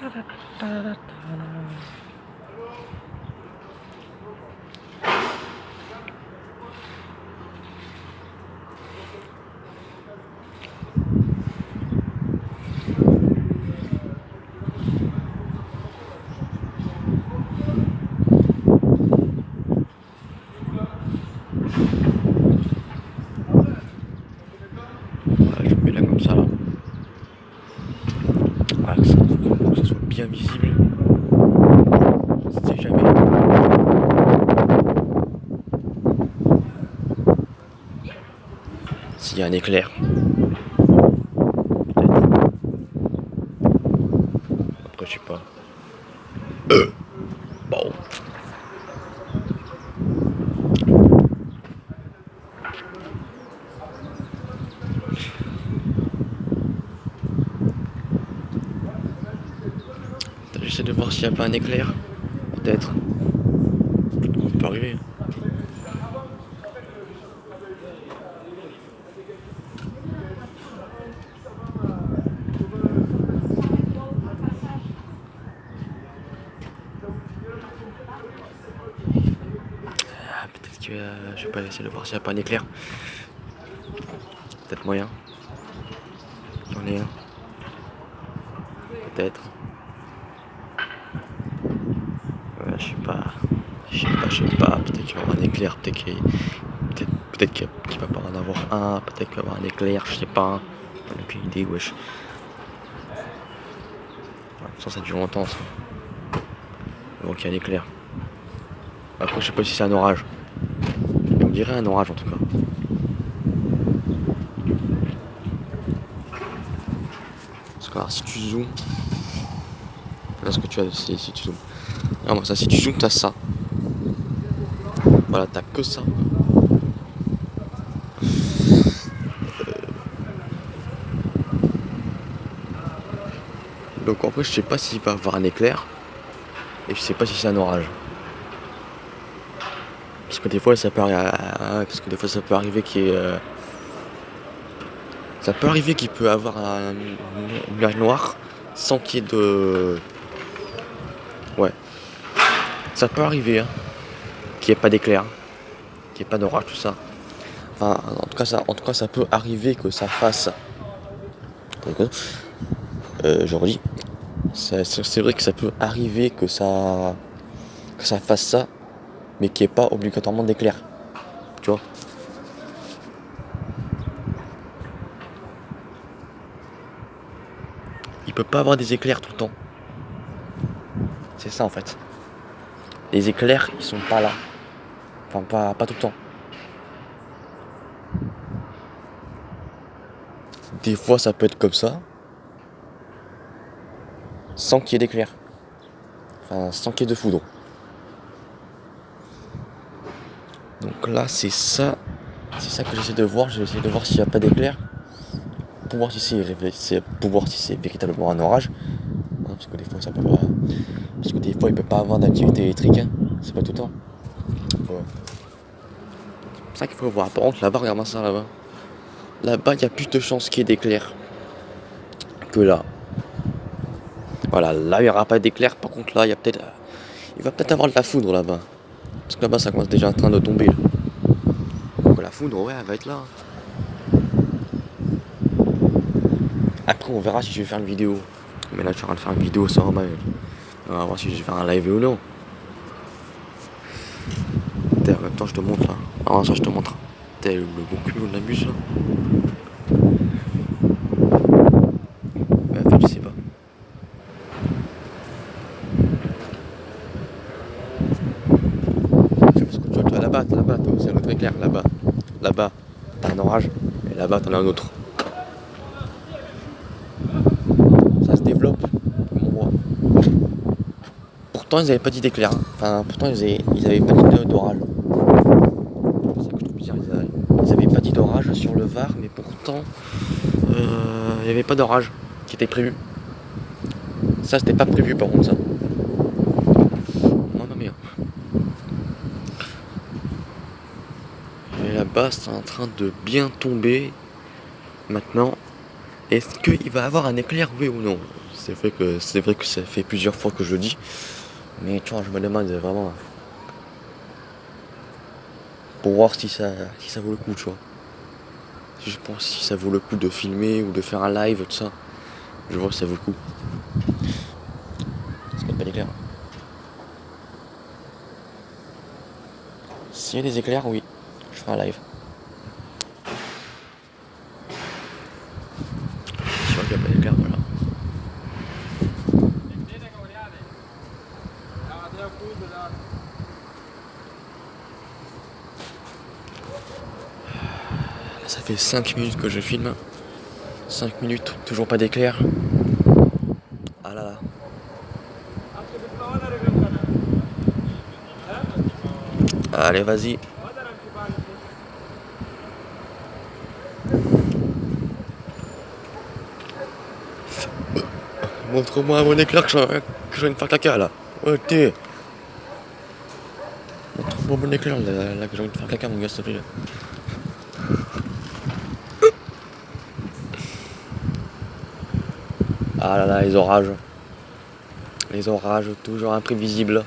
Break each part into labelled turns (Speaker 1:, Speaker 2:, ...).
Speaker 1: Je mets là comme ça là. Voilà, pour que ça soit bien visible. Je ne sais jamais. S'il y a un éclair. Peut-être. Après je sais pas. Bon. J'essaie de voir s'il n'y a pas un éclair. Peut-être. Ça peut arriver. Ah, peut-être que je sais pas, essayer de voir s'il n'y a pas un éclair. Peut-être moyen. J'en ai un. Peut-être. Je sais pas. Je sais pas. Peut-être qu'il va y avoir un éclair. Peut-être qu'il va pas en avoir un. Peut-être qu'il va y avoir un éclair. Je sais pas. J'en ai aucune idée, wesh. Ça dure longtemps, ça. Donc il y a un éclair. Après, je sais pas si c'est un orage. On dirait un orage en tout cas. Parce que alors, si tu zoomes. Là, ce que tu as, c'est si tu zoomes. Ah, moi, ça, si tu zoomes, t'as ça. Voilà, t'as que ça. Donc en vrai, je sais pas s'il va y avoir un éclair. Et je sais pas si c'est un orage. Parce que des fois, ça peut arriver qu'il y ait. Ça peut arriver qu'il peut avoir un nuage noir sans qu'il y ait de. Ouais. Ça peut arriver, hein. Qu'il n'y ait pas d'éclair. Qu'il n'y ait pas d'orage, tout ça. Enfin, en tout cas, ça peut arriver que ça fasse. Je redis. C'est vrai que ça peut arriver que ça fasse ça, mais qu'il n'y ait pas obligatoirement d'éclair. Tu vois? Il peut pas avoir des éclairs tout le temps. C'est ça en fait. Les éclairs, ils sont pas là. Enfin, pas tout le temps. Des fois, ça peut être comme ça, sans qu'il y ait d'éclair. Enfin, sans qu'il y ait de foudre. Donc là, c'est ça que j'essaie de voir. J'essaie de voir s'il n'y a pas d'éclair. Pour voir si c'est véritablement un orage. Parce que des fois, ça peut pas. Parce que des fois, il peut pas avoir d'activité électrique. Hein. C'est pas tout le temps. Ouais. C'est ça qu'il faut voir. Par contre, là-bas, regarde-moi ça là-bas. Là-bas, il y a plus de chances qu'il y ait d'éclair que là. Voilà, là, il n'y aura pas d'éclair. Par contre, là, il va peut-être avoir de la foudre là-bas. Parce que là-bas, ça commence déjà en train de tomber. Là. Donc la foudre, ouais, elle va être là. Après, on verra si je vais faire une vidéo. Mais là, je suis en train de faire une vidéo sans mal. On va voir si je vais faire un live ou non. En même temps, je te montre là. Ah, ça, je te montre. Le bon cul de la bus là. Mais en fait, je sais pas. Je sais pas ce que tu vois, toi là-bas, c'est un autre éclair. Là-bas, t'as un orage. Et là-bas, t'en as un autre. Ça se développe, comme on voit. Pourtant, ils avaient pas dit d'éclair. Hein. Enfin, pourtant, ils avaient pas dit d'orage. C'est ça que je trouve bizarre. Ils avaient pas dit d'orage sur le Var, mais pourtant, il n'y avait pas d'orage qui était prévu. Ça, c'était pas prévu par contre, ça. Non, mais. Et là-bas, c'est en train de bien tomber. Maintenant, Est-ce qu'il va avoir un éclair, oui ou non? C'est vrai que ça fait plusieurs fois que je le dis. Mais tu vois, je me demande vraiment pour voir si ça vaut le coup, tu vois. Si je pense si ça vaut le coup de filmer ou de faire un live, tout ça. Je vois que ça vaut le coup. Parce qu'il n'y a pas d'éclair. S'il y a des éclairs, oui, je ferai un live. Je vois qu'il n'y a pas d'éclair, voilà. Là, ça fait 5 minutes que je filme. 5 minutes, toujours pas d'éclair. Ah là là. Allez, vas-y. Montre-moi mon éclair que je viens de faire caca là. Ouais, t'es. Montre-moi mon éclair là, que j'ai envie de faire caca, mon gars, s'il te plaît. Là. Ah là là, les orages. Les orages, toujours imprévisibles.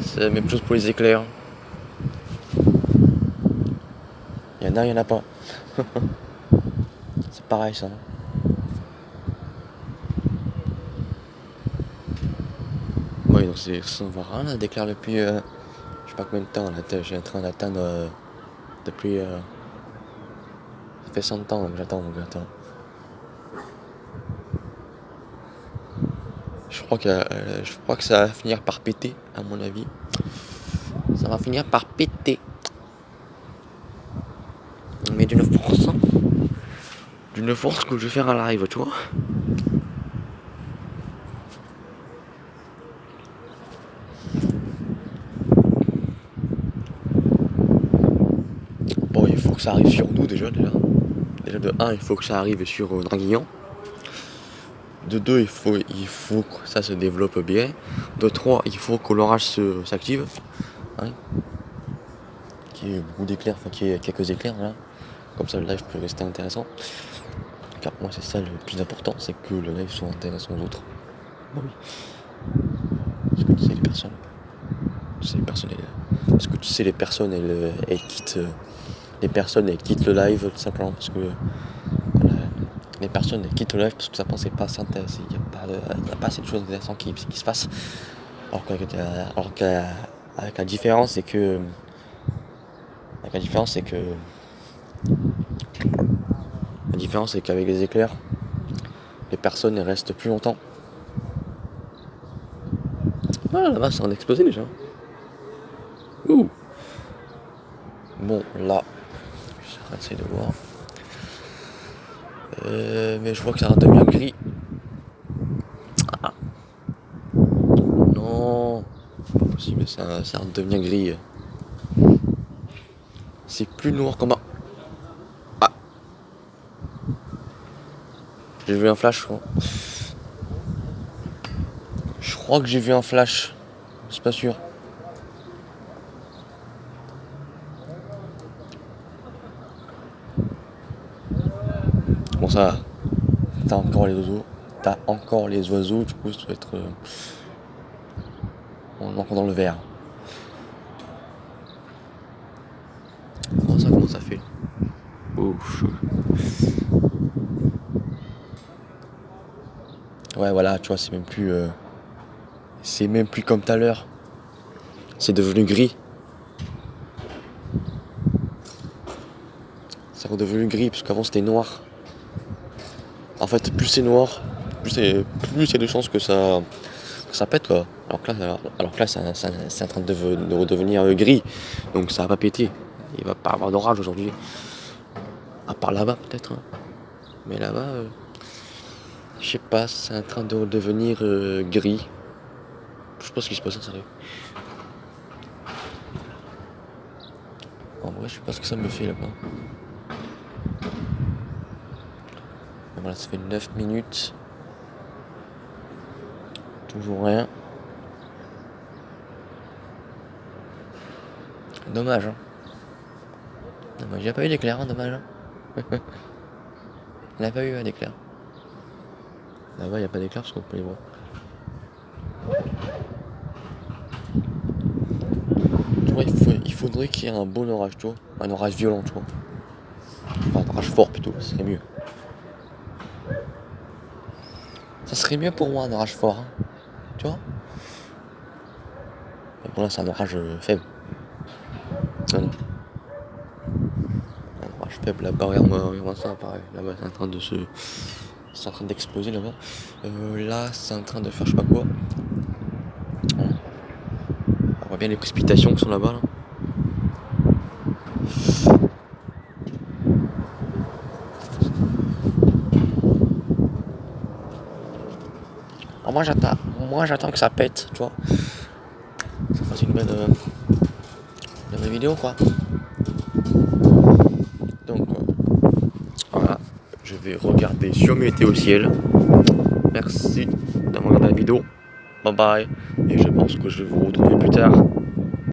Speaker 1: C'est la même chose pour les éclairs. Il y en a, il y en a pas. C'est pareil ça. Ouais, donc c'est sans voir rien là, d'éclair depuis je sais pas combien de temps là. J'ai en train d'attendre depuis. Ça fait 100 ans que j'attends, donc attends. Je crois que ça va finir par péter, à mon avis. Ça va finir par péter. Mais d'une force. Hein. D'une force que je vais faire un live, tu vois. Bon, il faut que ça arrive sur nous déjà. Déjà de 1, il faut que ça arrive sur Draguignan. De 2, il faut que ça se développe bien. De 3, il faut que l'orage s'active. Hein, qu'il y ait beaucoup d'éclairs, enfin qu'il y ait quelques éclairs là. Comme ça le live peut rester intéressant. Car pour moi c'est ça le plus important, c'est que le live soit intéressant aux autres. Bah oui. Parce que tu sais les personnes. Parce que tu sais les personnes elles quittent. Les personnes elles quittent le live tout simplement parce que voilà, les personnes elles quittent le live parce que ça pensait pas s'intéresser. Il n'y a pas assez de choses intéressantes qui se passent. Alors qu'avec la différence c'est que. La différence c'est que. La différence c'est qu'avec les éclairs, les personnes elles restent plus longtemps. Ah là-bas c'est en explosé déjà. Ouh. Bon là, j'essaie de voir. Mais je vois que ça redevient gris. Ah non, pas possible, ça redevient gris. C'est plus noir qu'en bas. Ah, j'ai vu un flash, je crois. Je crois que j'ai vu un flash. C'est pas sûr. Bon ça va. T'as encore les oiseaux. Du coup ça doit être encore dans le vert. Comment ça fait? Ouf. Ouais voilà, tu vois, c'est même plus comme tout à l'heure. C'est devenu gris. C'est redevenu gris parce qu'avant c'était noir. En fait, plus c'est noir, plus il y a de chances que ça pète quoi. Alors que là c'est en train de redevenir gris. Donc ça va pas péter. Il va pas avoir d'orage aujourd'hui. À part là-bas peut-être. Hein. Mais là-bas, je sais pas, c'est en train de redevenir gris. Je sais pas ce qui se passe, sérieux. En vrai, je sais pas ce que ça me fait là-bas. Mais voilà, ça fait 9 minutes. Toujours rien. Dommage, hein. Dommage, il n'y a pas eu d'éclair, hein, dommage. Hein. Il n'y a pas eu d'éclair. Là-bas, il n'y a pas d'éclair parce qu'on peut les voir. Tu vois, il faudrait qu'il y ait un bon orage, tu vois. Un orage violent, tu vois. Enfin, un orage fort plutôt, ce serait mieux. Ça serait mieux pour moi un orage fort, hein. Tu vois. Mais bon, là, c'est un orage faible. Non, non. Un orage faible là-bas, regarde-moi ça, pareil. Là-bas, c'est en train de se. C'est en train d'exploser là-bas. Là, c'est en train de faire je sais pas quoi. On voit bien les précipitations qui sont là-bas, là. Alors moi j'attends que ça pète, tu vois. Ça fasse une belle vidéo, quoi. Donc voilà, je vais regarder sur Météo Ciel. Merci d'avoir regardé la vidéo. Bye bye. Et je pense que je vais vous retrouver plus tard.